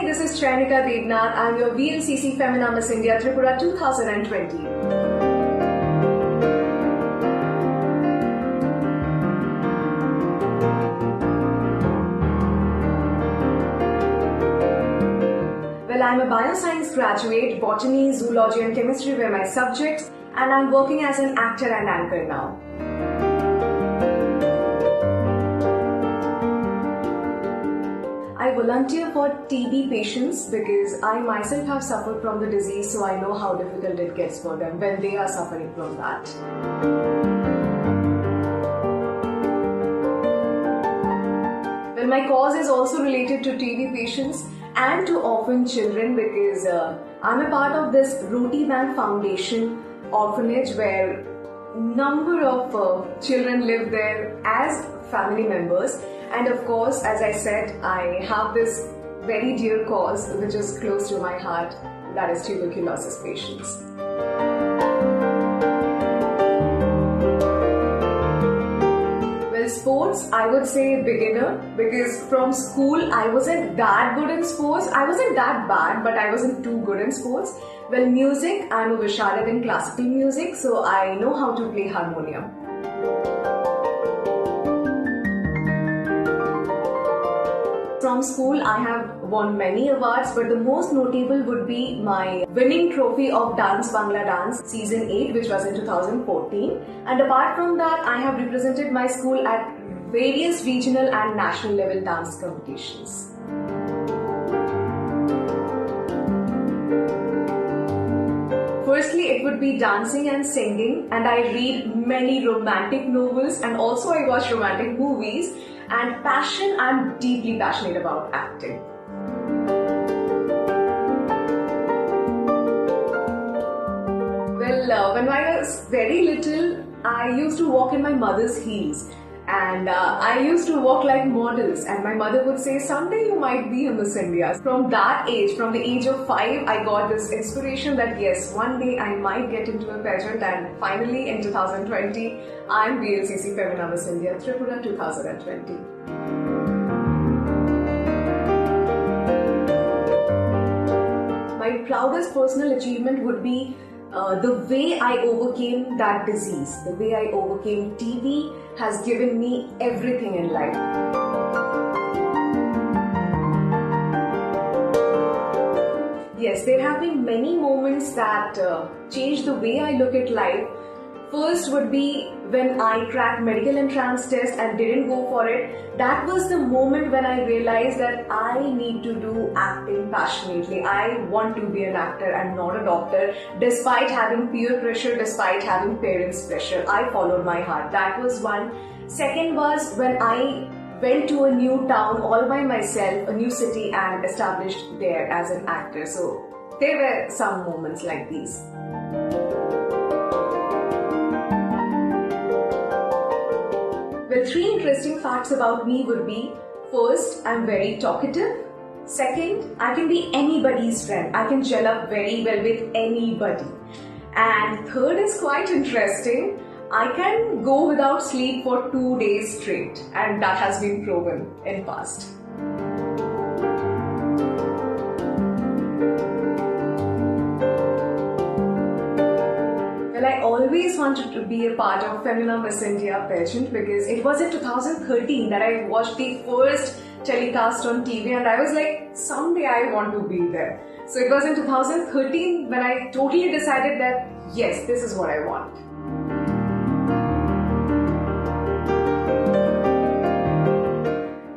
Hi, this is Chainika Devnath. I'm your VLCC Femina Miss India Tripura 2020. Well, I'm a bioscience graduate. Botany, zoology and chemistry were my subjects, and I'm working as an actor and anchor now. I volunteer for TB patients because I myself have suffered from the disease, so I know how difficult it gets for them when they are suffering from that. Well, my cause is also related to TB patients and to orphan children because I'm a part of this Roti Bank Foundation orphanage where number of children live there as family members, and of course, as I said, I have this very dear cause which is close to my heart, that is tuberculosis patients. Well, sports, I would say beginner, because from school I wasn't that good in sports. I wasn't that bad, but I wasn't too good in sports. Well, music, I'm a Visharad in classical music, so I know how to play harmonium. From school, I have won many awards, but the most notable would be my winning trophy of Dance Bangla Dance Season 8, which was in 2014. And apart from that, I have represented my school at various regional and national level dance competitions. Firstly, it would be dancing and singing, and I read many romantic novels and also I watch romantic movies. And passion, I'm deeply passionate about acting. Well, when I was very little, I used to walk in my mother's heels. And I used to walk like models, and my mother would say, someday you might be a Miss India. From that age, from the age of 5, I got this inspiration that yes, one day I might get into a pageant, and finally in 2020, I'm VLCC Femina Miss India Tripura 2020. My proudest personal achievement would be the way I overcame that disease, the way I overcame TB has given me everything in life. Yes, there have been many moments that changed the way I look at life. First would be when I cracked medical entrance test and didn't go for it. That was the moment when I realized that I need to do acting passionately. I want to be an actor and not a doctor. Despite having peer pressure, despite having parents' pressure, I followed my heart. That was one. Second was when I went to a new town all by myself, a new city, and established there as an actor. So there were some moments like these. Well, 3 interesting facts about me would be, first, I'm very talkative. Second, I can be anybody's friend. I can gel up very well with anybody. And third is quite interesting. I can go without sleep for 2 days straight, and that has been proven in past. Well, I always wanted to be a part of Femina Miss India pageant because it was in 2013 that I watched the first telecast on TV, and I was like, someday I want to be there. So it was in 2013 when I totally decided that yes, this is what I want.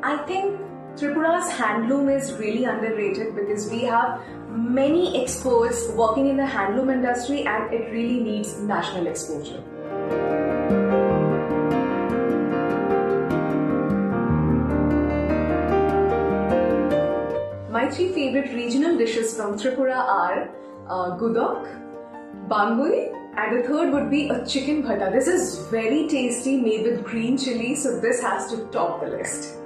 I think Tripura's handloom is really underrated because we have many experts working in the handloom industry, and it really needs national exposure. My 3 favorite regional dishes from Tripura are gudok, bangui, and the third would be a chicken bhatta. This is very tasty, made with green chili, so this has to top the list.